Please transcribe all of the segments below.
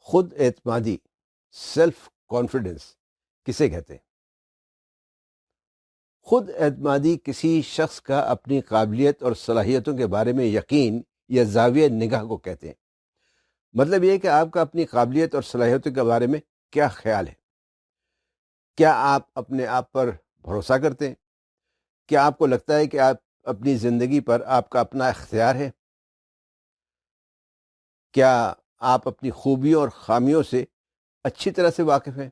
خود اعتمادی، self confidence کسے کہتے ہیں؟ خود اعتمادی کسی شخص کا اپنی قابلیت اور صلاحیتوں کے بارے میں یقین یا زاویہ نگاہ کو کہتے ہیں۔ مطلب یہ ہے کہ آپ کا اپنی قابلیت اور صلاحیتوں کے بارے میں کیا خیال ہے؟ کیا آپ اپنے آپ پر بھروسہ کرتے ہیں؟ کیا آپ کو لگتا ہے کہ آپ اپنی زندگی پر آپ کا اپنا اختیار ہے؟ کیا آپ اپنی خوبیوں اور خامیوں سے اچھی طرح سے واقف ہیں؟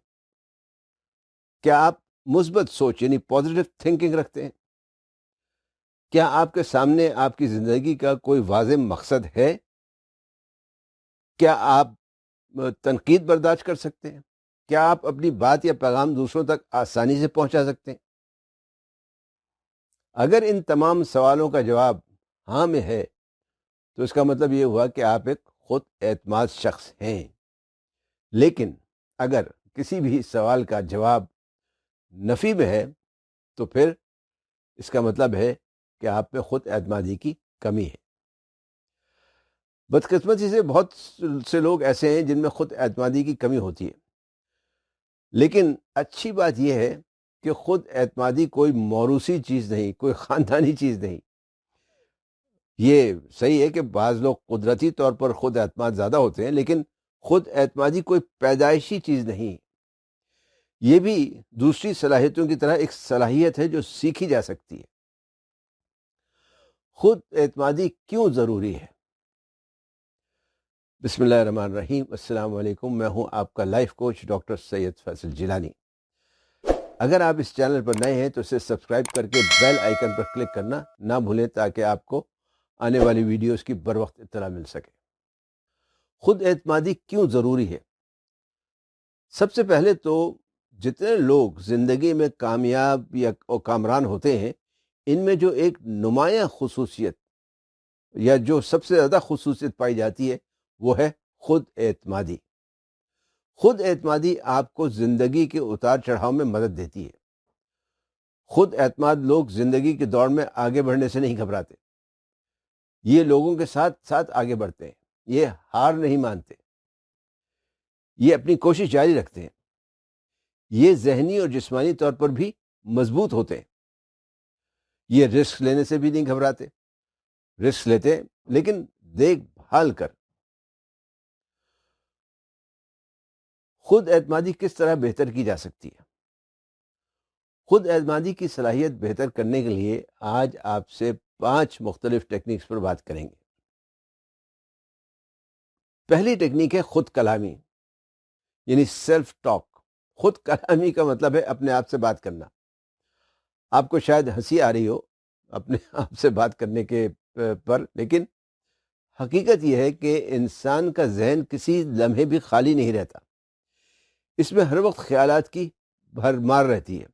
کیا آپ مثبت سوچ یعنی پازیٹیو تھنکنگ رکھتے ہیں؟ کیا آپ کے سامنے آپ کی زندگی کا کوئی واضح مقصد ہے؟ کیا آپ تنقید برداشت کر سکتے ہیں؟ کیا آپ اپنی بات یا پیغام دوسروں تک آسانی سے پہنچا سکتے ہیں؟ اگر ان تمام سوالوں کا جواب ہاں میں ہے تو اس کا مطلب یہ ہوا کہ آپ ایک خود اعتماد شخص ہیں۔ لیکن اگر کسی بھی سوال کا جواب نفی میں ہے تو پھر اس کا مطلب ہے کہ آپ میں خود اعتمادی کی کمی ہے۔ بدقسمتی سے بہت سے لوگ ایسے ہیں جن میں خود اعتمادی کی کمی ہوتی ہے، لیکن اچھی بات یہ ہے کہ خود اعتمادی کوئی موروثی چیز نہیں، کوئی خاندانی چیز نہیں۔ یہ صحیح ہے کہ بعض لوگ قدرتی طور پر خود اعتماد زیادہ ہوتے ہیں، لیکن خود اعتمادی کوئی پیدائشی چیز نہیں۔ یہ بھی دوسری صلاحیتوں کی طرح ایک صلاحیت ہے جو سیکھی جا سکتی ہے۔ خود اعتمادی کیوں ضروری ہے؟ بسم اللہ الرحمن الرحیم۔ السلام علیکم، میں ہوں آپ کا لائف کوچ ڈاکٹر سید فیصل جیلانی۔ اگر آپ اس چینل پر نئے ہیں تو اسے سبسکرائب کر کے بیل آئیکن پر کلک کرنا نہ بھولیں تاکہ آپ کو آنے والی ویڈیوز کی بر وقت اطلاع مل سکے۔ خود اعتمادی کیوں ضروری ہے؟ سب سے پہلے تو جتنے لوگ زندگی میں کامیاب یا کامران ہوتے ہیں، ان میں جو ایک نمایاں خصوصیت یا جو سب سے زیادہ خصوصیت پائی جاتی ہے وہ ہے خود اعتمادی۔ خود اعتمادی آپ کو زندگی کے اتار چڑھاؤ میں مدد دیتی ہے۔ خود اعتماد لوگ زندگی کے دوڑ میں آگے بڑھنے سے نہیں گھبراتے، یہ لوگوں کے ساتھ ساتھ آگے بڑھتے ہیں، یہ ہار نہیں مانتے، یہ اپنی کوشش جاری رکھتے ہیں، یہ ذہنی اور جسمانی طور پر بھی مضبوط ہوتے ہیں، یہ رسک لینے سے بھی نہیں گھبراتے، رسک لیتے ہیں لیکن دیکھ بھال کر۔ خود اعتمادی کس طرح بہتر کی جا سکتی ہے؟ خود اعتمادی کی صلاحیت بہتر کرنے کے لیے آج آپ سے 5 مختلف ٹیکنیکس پر بات کریں گے۔ پہلی ٹیکنیک ہے خود کلامی یعنی سیلف ٹاک۔ خود کلامی کا مطلب ہے اپنے آپ سے بات کرنا۔ آپ کو شاید ہنسی آ رہی ہو اپنے آپ سے بات کرنے کے پر، لیکن حقیقت یہ ہے کہ انسان کا ذہن کسی لمحے بھی خالی نہیں رہتا، اس میں ہر وقت خیالات کی بھرمار رہتی ہے،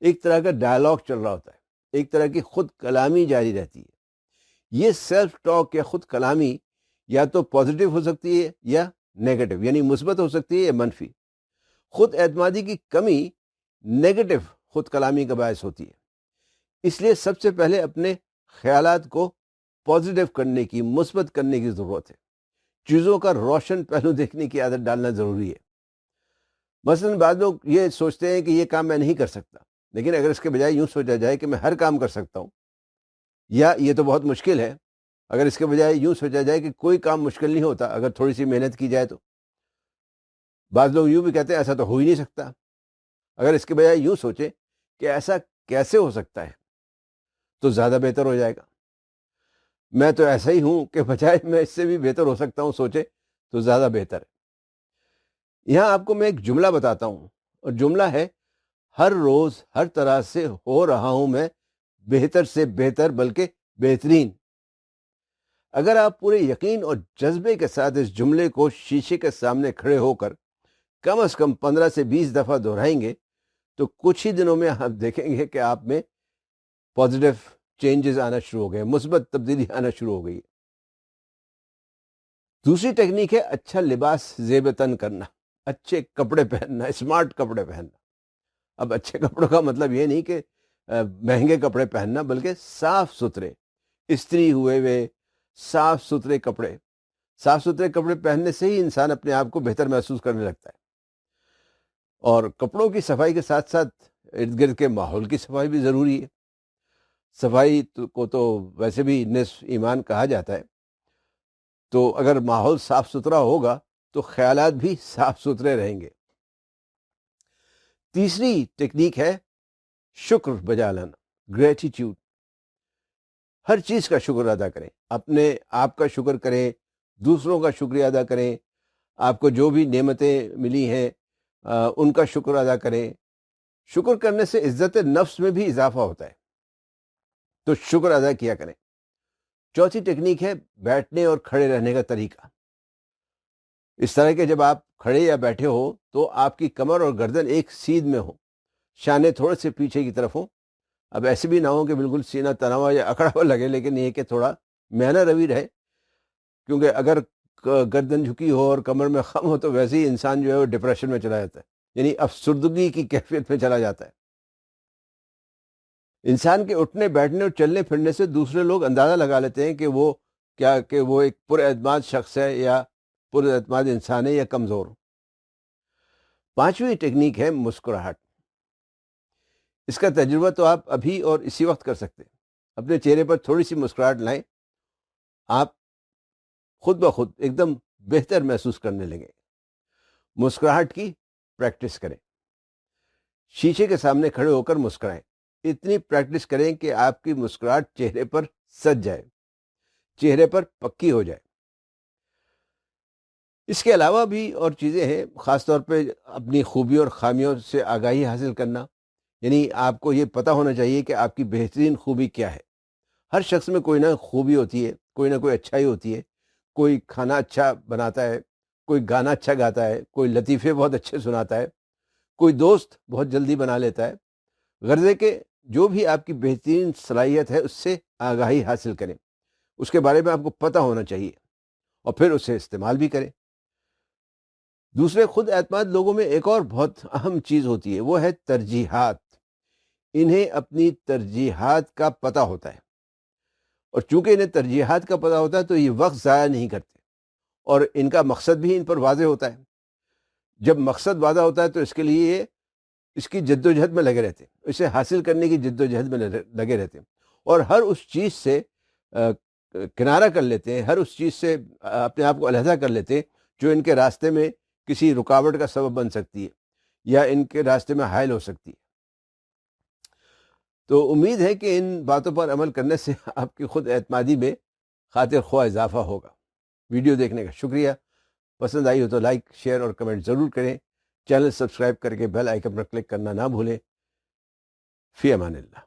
ایک طرح کا ڈائلاگ چل رہا ہوتا ہے، ایک طرح کی خود کلامی جاری رہتی ہے۔ یہ سیلف ٹاک یا خود کلامی یا تو پازیٹیو ہو سکتی ہے یا نیگیٹو یعنی مثبت ہو سکتی ہے یا منفی۔ خود اعتمادی کی کمی نیگیٹو خود کلامی کا باعث ہوتی ہے، اس لیے سب سے پہلے اپنے خیالات کو پازیٹیو کرنے کی، مثبت کرنے کی ضرورت ہے۔ چیزوں کا روشن پہلو دیکھنے کی عادت ڈالنا ضروری ہے۔ مثلا بعض لوگ یہ سوچتے ہیں کہ یہ کام میں نہیں کر سکتا، لیکن اگر اس کے بجائے یوں سوچا جائے کہ میں ہر کام کر سکتا ہوں، یا یہ تو بہت مشکل ہے، اگر اس کے بجائے یوں سوچا جائے کہ کوئی کام مشکل نہیں ہوتا اگر تھوڑی سی محنت کی جائے تو۔ بعض لوگ یوں بھی کہتے ہیں ایسا تو ہو ہی نہیں سکتا، اگر اس کے بجائے یوں سوچیں کہ ایسا کیسے ہو سکتا ہے تو زیادہ بہتر ہو جائے گا۔ میں تو ایسا ہی ہوں کہ بجائے میں اس سے بھی بہتر ہو سکتا ہوں سوچے تو زیادہ بہتر ہے۔ یہاں آپ کو میں ایک جملہ بتاتا ہوں، اور جملہ ہے ہر روز ہر طرح سے ہو رہا ہوں میں بہتر سے بہتر بلکہ بہترین۔ اگر آپ پورے یقین اور جذبے کے ساتھ اس جملے کو شیشے کے سامنے کھڑے ہو کر کم از کم 15 سے 20 دفعہ دہرائیں گے تو کچھ ہی دنوں میں آپ دیکھیں گے کہ آپ میں پازیٹیو چینجز آنا شروع ہو گئے، مثبت تبدیلی آنا شروع ہو گئی۔ دوسری ٹیکنیک ہے اچھا لباس زیب تن کرنا، اچھے کپڑے پہننا، اسمارٹ کپڑے پہننا۔ اب اچھے کپڑوں کا مطلب یہ نہیں کہ مہنگے کپڑے پہننا، بلکہ صاف ستھرے، استری ہوئے صاف ستھرے کپڑے، صاف ستھرے کپڑے پہننے سے ہی انسان اپنے آپ کو بہتر محسوس کرنے لگتا ہے. اور کپڑوں کی صفائی کے ساتھ ساتھ ارد گرد کے ماحول کی صفائی بھی ضروری ہے. صفائی کو تو ویسے بھی نصف ایمان کہا جاتا ہے. تو اگر ماحول صاف ستھرا ہوگا تو خیالات بھی صاف ستھرے رہیں گے. تیسری ٹیکنیک ہے شکر بجا لانا، گریٹیٹیوڈ. ہر چیز کا شکر ادا کریں. اپنے آپ کا شکر کریں، دوسروں کا شکریہ ادا کریں. آپ کو جو بھی نعمتیں ملی ہیں ان کا شکر ادا کریں. شکر کرنے سے عزت نفس میں بھی اضافہ ہوتا ہے، تو شکر ادا کیا کریں. چوتھی ٹیکنیک ہے بیٹھنے اور کھڑے رہنے کا طریقہ. اس طرح کہ جب آپ کھڑے یا بیٹھے ہو تو آپ کی کمر اور گردن ایک سیدھ میں ہو، شانے تھوڑے سے پیچھے کی طرف ہوں. اب ایسے بھی نہ ہو کہ بالکل سینہ تنا ہوا یا اکڑا ہوا لگے، لیکن یہ کہ تھوڑا میانہ روی رہے، کیونکہ اگر گردن جھکی ہو اور کمر میں خم ہو تو ویسے ہی انسان جو ہے وہ ڈپریشن میں چلا جاتا ہے، یعنی افسردگی کی کیفیت میں چلا جاتا ہے. انسان کے اٹھنے بیٹھنے اور چلنے پھرنے سے دوسرے لوگ اندازہ لگا لیتے ہیں کہ وہ ایک پر اعتماد شخص ہے یا پر اعتماد انسان ہے یا کمزور. پانچویں ٹیکنیک ہے مسکراہٹ. اس کا تجربہ تو آپ ابھی اور اسی وقت کر سکتے ہیں. اپنے چہرے پر تھوڑی سی مسکراہٹ لائیں، آپ خود بخود ایک دم بہتر محسوس کرنے لگیں. مسکراہٹ کی پریکٹس کریں. شیشے کے سامنے کھڑے ہو کر مسکرائیں. اتنی پریکٹس کریں کہ آپ کی مسکراہٹ چہرے پر سج جائے، چہرے پر پکی ہو جائے. اس کے علاوہ بھی اور چیزیں ہیں، خاص طور پہ اپنی خوبیوں اور خامیوں سے آگاہی حاصل کرنا. یعنی آپ کو یہ پتہ ہونا چاہیے کہ آپ کی بہترین خوبی کیا ہے. ہر شخص میں کوئی نہ خوبی ہوتی ہے، کوئی نہ کوئی اچھائی ہوتی ہے. کوئی کھانا اچھا بناتا ہے، کوئی گانا اچھا گاتا ہے، کوئی لطیفے بہت اچھے سناتا ہے، کوئی دوست بہت جلدی بنا لیتا ہے. غرض ہے کہ جو بھی آپ کی بہترین صلاحیت ہے اس سے آگاہی حاصل کریں، اس کے بارے میں آپ کو پتہ ہونا چاہیے اور پھر اسے استعمال بھی کریں. دوسرے خود اعتماد لوگوں میں ایک اور بہت اہم چیز ہوتی ہے، وہ ہے ترجیحات. انہیں اپنی ترجیحات کا پتہ ہوتا ہے، اور چونکہ انہیں ترجیحات کا پتہ ہوتا ہے تو یہ وقت ضائع نہیں کرتے، اور ان کا مقصد بھی ان پر واضح ہوتا ہے. جب مقصد واضح ہوتا ہے تو اس کے لیے یہ اس کی جد و جہد میں لگے رہتے ہیں، اسے حاصل کرنے کی جد و جہد میں لگے رہتے ہیں، اور ہر اس چیز سے کنارہ کر لیتے ہیں، ہر اس چیز سے اپنے آپ کو علیحدہ کر لیتے ہیں جو ان کے راستے میں کسی رکاوٹ کا سبب بن سکتی ہے یا ان کے راستے میں حائل ہو سکتی ہے. تو امید ہے کہ ان باتوں پر عمل کرنے سے آپ کی خود اعتمادی میں خاطر خواہ اضافہ ہوگا. ویڈیو دیکھنے کا شکریہ. پسند آئی ہو تو لائک، شیئر اور کمنٹ ضرور کریں. چینل سبسکرائب کر کے بیل آئیکن پر کلک کرنا نہ بھولیں. فی امان اللہ.